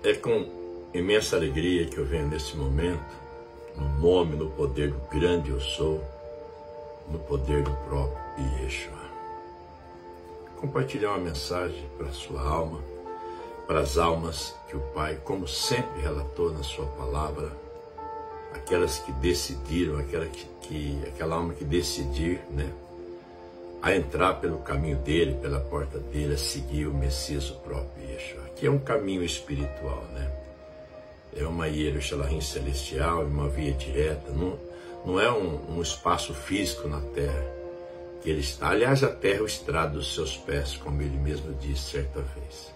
É com imensa alegria que eu venho nesse momento, no nome, no poder do grande eu sou, no poder do próprio Yeshua. Compartilhar uma mensagem para a sua alma, para as almas que o Pai, como sempre relatou na sua palavra, aquelas que decidiram, aquela alma que decidir, a entrar pelo caminho dele, pela porta dele, a seguir o Messias, o próprio Yeshua, que é um caminho espiritual, É uma Yerushalayim celestial, uma via direta, não é um espaço físico na terra que ele está. Aliás, a terra é o estrado dos seus pés, como ele mesmo disse certa vez.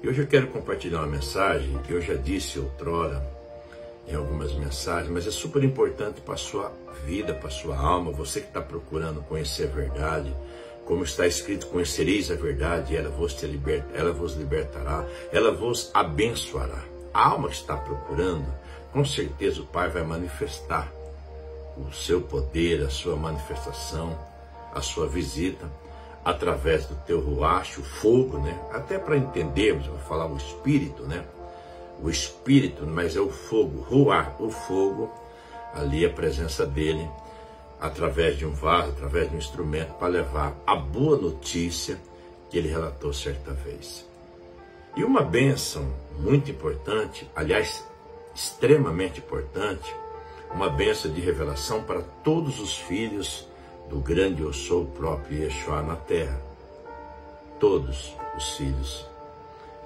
E hoje eu quero compartilhar uma mensagem que eu já disse outrora em algumas mensagens, mas é super importante para a sua vida, para a sua alma, você que está procurando conhecer a verdade, como está escrito, conhecereis a verdade, ela vos libertará, ela vos abençoará. A alma que está procurando, com certeza o Pai vai manifestar o seu poder, a sua manifestação, a sua visita, através do teu ruach, o fogo, até para entendermos, vou falar o espírito, o espírito, mas é o fogo, ruach, o fogo, ali a presença dele, através de um vaso, através de um instrumento, para levar a boa notícia que ele relatou certa vez. E uma bênção muito importante, aliás, extremamente importante, uma bênção de revelação para todos os filhos do grande eu sou, o próprio Yeshua na terra. Todos os filhos.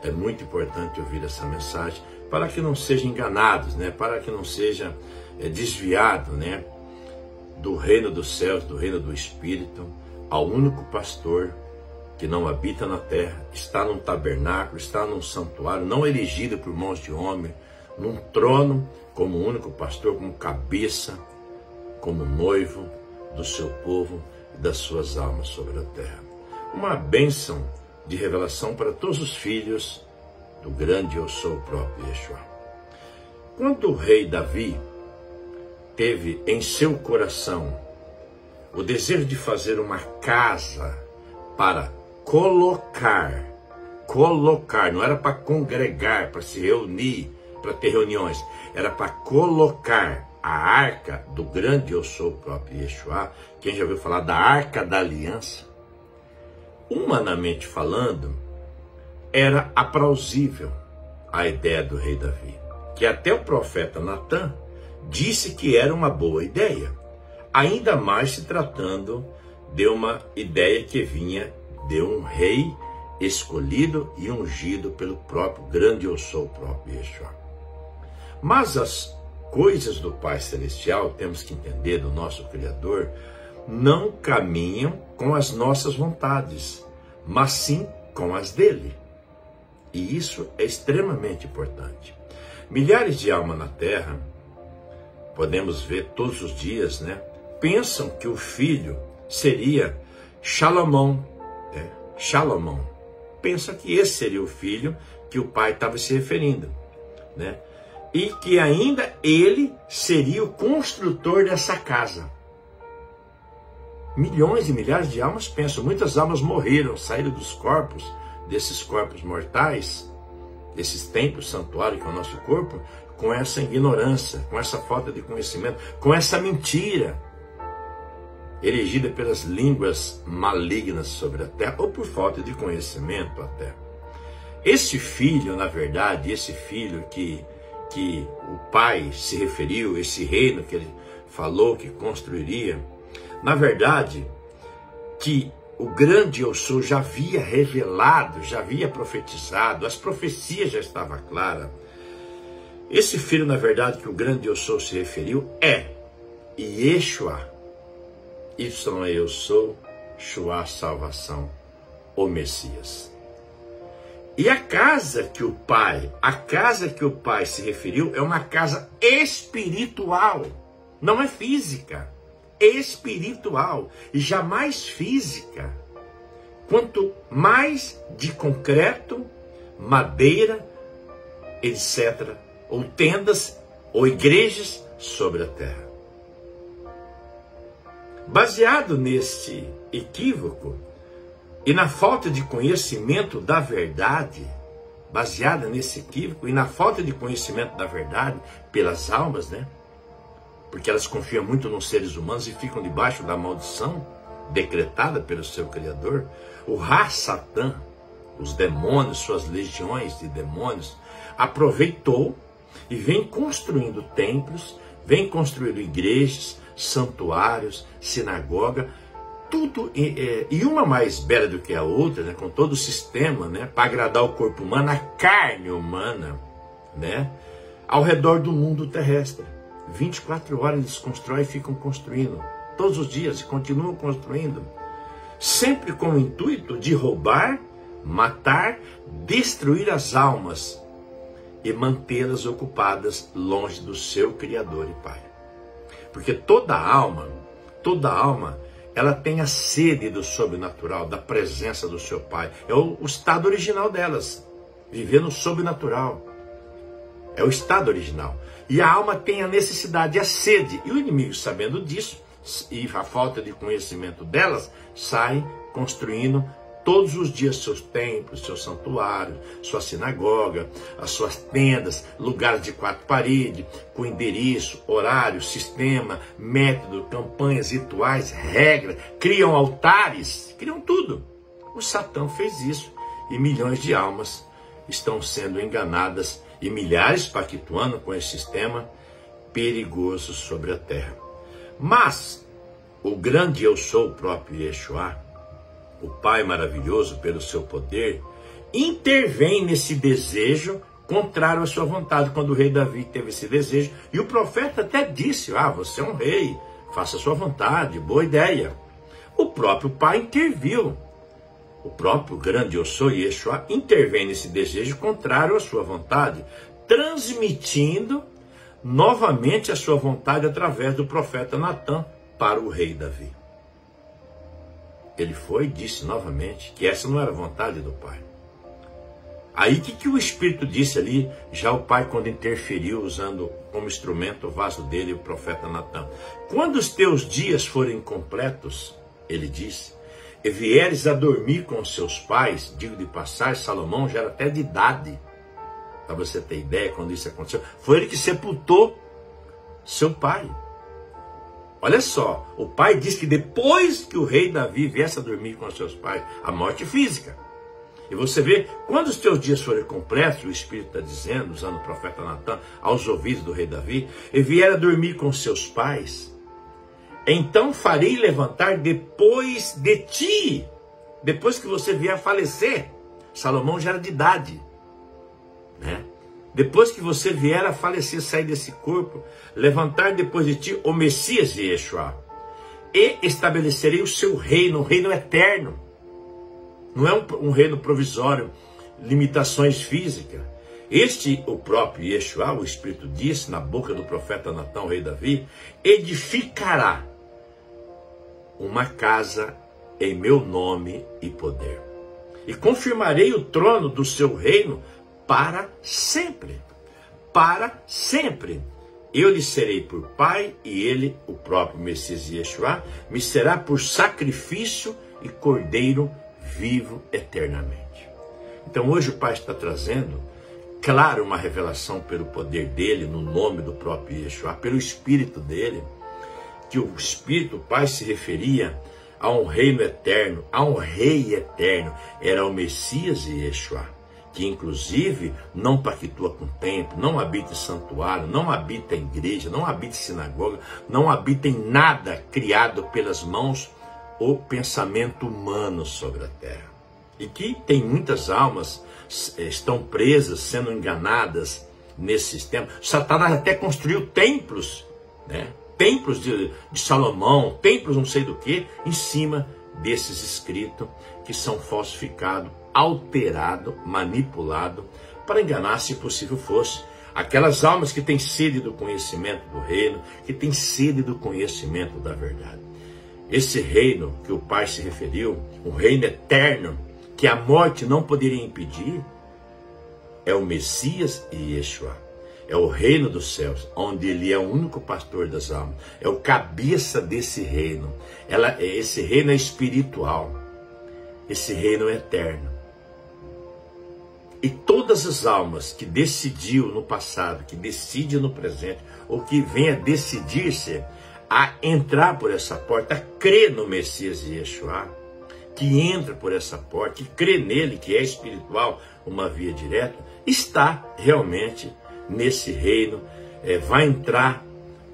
É muito importante ouvir essa mensagem para que não sejam enganados, para que não seja desviado, do reino dos céus, do reino do Espírito, ao único pastor que não habita na terra, está num tabernáculo, está num santuário, não erigido por mãos de homem, num trono, como único pastor, como cabeça, como noivo do seu povo e das suas almas sobre a terra. Uma bênção de revelação para todos os filhos do grande eu sou, o próprio Yeshua. Quando o rei Davi teve em seu coração o desejo de fazer uma casa para colocar, não era para congregar, para se reunir, para ter reuniões, era para colocar a arca do grande eu sou, o próprio Yeshua. Quem já ouviu falar da arca da aliança? Humanamente falando, era aplausível a ideia do rei Davi, que até o profeta Natan disse que era uma boa ideia, ainda mais se tratando de uma ideia que vinha de um rei escolhido e ungido pelo próprio grande eu sou, o próprio Yeshua. Mas as coisas do Pai Celestial, temos que entender, do nosso Criador, não caminham com as nossas vontades, mas sim com as dele. E isso é extremamente importante. Milhares de almas na Terra, podemos ver todos os dias, pensam que o filho seria Salomão. Salomão. Pensa que esse seria o filho que o pai estava se referindo, e que ainda ele seria o construtor dessa casa. Milhões e milhares de almas pensam, muitas almas morreram, saíram dos corpos, desses corpos mortais, desses templos, santuário que é o nosso corpo, com essa ignorância, com essa falta de conhecimento, com essa mentira, erigida pelas línguas malignas sobre a terra, ou por falta de conhecimento até. Esse filho, na verdade, esse filho que o pai se referiu, esse reino que ele falou que construiria, na verdade, que o grande eu sou já havia revelado, já havia profetizado, as profecias já estavam claras. Esse filho, na verdade, que o grande eu sou se referiu é Yeshua. Y é eu sou, Shua, salvação, o Messias. E a casa que o pai se referiu é uma casa espiritual, não é física, espiritual, e jamais física. Quanto mais de concreto, madeira, etc., ou tendas, ou igrejas sobre a terra. Baseado neste equívoco e na falta de conhecimento da verdade, baseada nesse equívoco e na falta de conhecimento da verdade pelas almas, né? Porque elas confiam muito nos seres humanos e ficam debaixo da maldição decretada pelo seu Criador. O Ra-Satã, os demônios, suas legiões de demônios, aproveitou e vem construindo templos, vem construindo igrejas, santuários, sinagoga, tudo, e uma mais bela do que a outra, né, com todo o sistema, né, para agradar o corpo humano, a carne humana, né, ao redor do mundo terrestre. 24 horas eles constroem e ficam construindo, todos os dias, e continuam construindo, sempre com o intuito de roubar, matar, destruir as almas e mantê-las ocupadas longe do seu Criador e Pai. Porque toda alma, ela tem a sede do sobrenatural, da presença do seu Pai. É o estado original delas, viver no sobrenatural. É o estado original. E a alma tem a necessidade, a sede. E o inimigo, sabendo disso, e a falta de conhecimento delas, sai construindo todos os dias seus templos, seus santuários, sua sinagoga, as suas tendas, lugares de 4 paredes, com endereço, horário, sistema, método, campanhas, rituais, regras, criam altares, criam tudo. O Satã fez isso e milhões de almas estão sendo enganadas e milhares pactuando com esse sistema perigoso sobre a terra. Mas o grande eu sou, o próprio Yeshua, o Pai maravilhoso pelo seu poder, intervém nesse desejo contrário à sua vontade, quando o rei Davi teve esse desejo, e o profeta até disse, você é um rei, faça a sua vontade, boa ideia. O próprio Pai interviu, o próprio grande eu sou, Yeshua, intervém nesse desejo contrário à sua vontade, transmitindo novamente a sua vontade através do profeta Natã para o rei Davi. Ele foi e disse novamente que essa não era a vontade do Pai. Aí o que o Espírito disse ali, já o Pai quando interferiu, usando como instrumento o vaso dele, o profeta Natã. Quando os teus dias forem completos, ele disse, e vieres a dormir com os seus pais, digo de passagem, Salomão já era até de idade, para você ter ideia quando isso aconteceu, foi ele que sepultou seu pai. Olha só, o pai diz que depois que o rei Davi viesse a dormir com os seus pais, a morte física. E você vê, quando os teus dias forem completos, o Espírito está dizendo, usando o profeta Natã, aos ouvidos do rei Davi, e vier a dormir com os seus pais, então farei levantar depois de ti, depois que você vier a falecer. Salomão já era de idade, né? Depois que você vier a falecer, sair desse corpo, levantar depois de ti o Messias de Yeshua, e estabelecerei o seu reino, um reino eterno. Não é um reino provisório, limitações físicas. O próprio Yeshua, o Espírito disse na boca do profeta Natã, o rei Davi, edificará uma casa em meu nome e poder. E confirmarei o trono do seu reino para sempre. Para sempre. Eu lhe serei por pai e ele, o próprio Messias Yeshua, me será por sacrifício e cordeiro vivo eternamente. Então hoje o Pai está trazendo, claro, uma revelação pelo poder dele, no nome do próprio Yeshua, pelo Espírito dele, que o Espírito, o Pai se referia a um reino eterno, a um rei eterno, era o Messias Yeshua, que inclusive não pactua com o templo, não habita em santuário, não habita em igreja, não habita em sinagoga, não habita em nada criado pelas mãos ou pensamento humano sobre a terra. E que tem muitas almas estão presas, sendo enganadas nesse sistema. Satanás até construiu templos, né? Templos de Salomão, templos não sei do que, em cima desses escritos que são falsificados, alterados, manipulados, para enganar, se possível fosse, aquelas almas que têm sede do conhecimento do reino, que têm sede do conhecimento da verdade. Esse reino que o Pai se referiu, um reino eterno, que a morte não poderia impedir, é o Messias e Yeshua. É o reino dos céus, onde ele é o único pastor das almas. É o cabeça desse reino. Esse reino é espiritual. Esse reino é eterno. E todas as almas que decidiu no passado, que decide no presente, ou que venha decidir-se a entrar por essa porta, a crer no Messias e Yeshua, que entra por essa porta, que crê nele, que é espiritual, uma via direta, está realmente nesse reino, vai entrar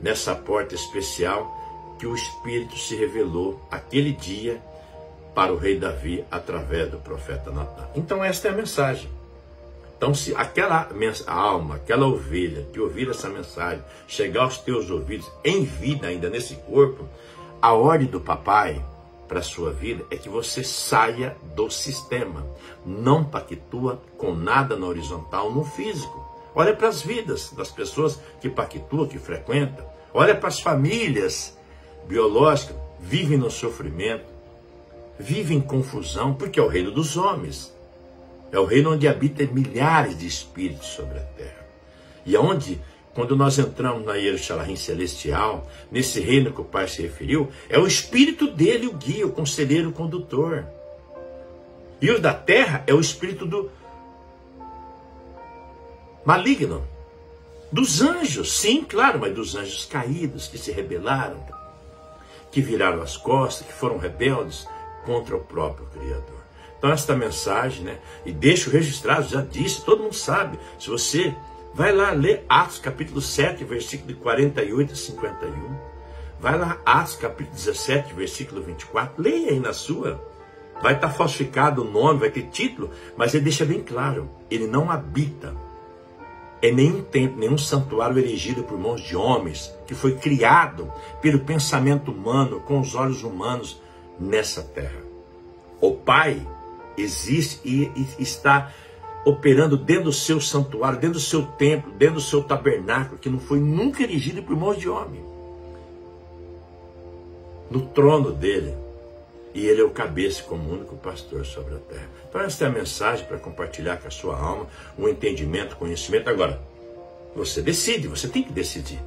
nessa porta especial que o Espírito se revelou aquele dia para o rei Davi através do profeta Natan. Então esta é a mensagem. Então, se aquela alma, aquela ovelha que ouvir essa mensagem chegar aos teus ouvidos em vida ainda nesse corpo, a ordem do papai para a sua vida é que você saia do sistema. Não pactua com nada no horizontal, no físico. Olha para as vidas das pessoas que pactuam, que frequentam. Olha para as famílias biológicas, vivem no sofrimento, vivem em confusão, porque é o reino dos homens. É o reino onde habitam milhares de espíritos sobre a terra. E aonde, quando nós entramos na Jerusalém celestial, nesse reino que o Pai se referiu, é o espírito dele o guia, o conselheiro, o condutor. E o da terra é o espírito do maligno, dos anjos, sim, claro, mas dos anjos caídos, que se rebelaram, que viraram as costas, que foram rebeldes contra o próprio Criador. Então esta mensagem, né, e deixo registrado, já disse, todo mundo sabe, se você vai lá ler Atos capítulo 7, versículo de 48 a 51, vai lá Atos capítulo 17, versículo 24, leia aí na sua, vai estar falsificado o nome, vai ter título, mas ele deixa bem claro, ele não habita em nenhum templo, nenhum santuário erigido por mãos de homens, que foi criado pelo pensamento humano, com os olhos humanos nessa terra. O Pai existe e está operando dentro do seu santuário, dentro do seu templo, dentro do seu tabernáculo, que não foi nunca erigido por mãos de homem. No trono dele. E ele é o cabeça como único pastor sobre a terra. Então esta é a mensagem para compartilhar com a sua alma, um entendimento, conhecimento. Agora, você decide, você tem que decidir.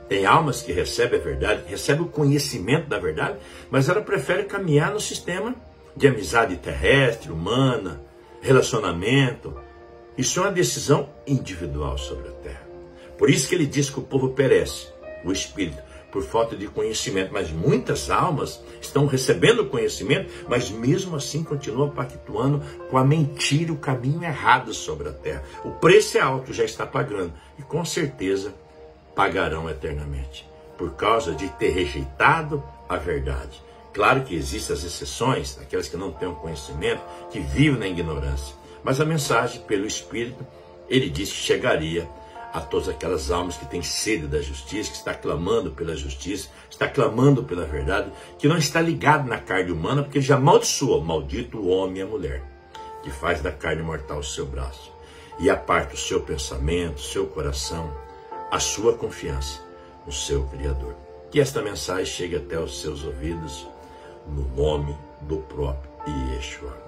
Tem almas que recebem a verdade, recebem o conhecimento da verdade, mas ela prefere caminhar no sistema de amizade terrestre, humana, relacionamento. Isso é uma decisão individual sobre a terra. Por isso que ele diz que o povo perece, o espírito, por falta de conhecimento. Mas muitas almas estão recebendo conhecimento, mas mesmo assim continuam pactuando com a mentira, o caminho errado sobre a terra. O preço é alto, já está pagando. E com certeza pagarão eternamente, por causa de ter rejeitado a verdade. Claro que existem as exceções, aquelas que não têm o conhecimento, que vivem na ignorância. Mas a mensagem, pelo Espírito, ele disse que chegaria a todas aquelas almas que têm sede da justiça, que está clamando pela justiça, está clamando pela verdade, que não está ligado na carne humana, porque ele já amaldiçoou, maldito o homem e a mulher, que faz da carne mortal o seu braço, e aparta o seu pensamento, o seu coração, a sua confiança no seu Criador. Que esta mensagem chegue até os seus ouvidos, no nome do próprio Yeshua.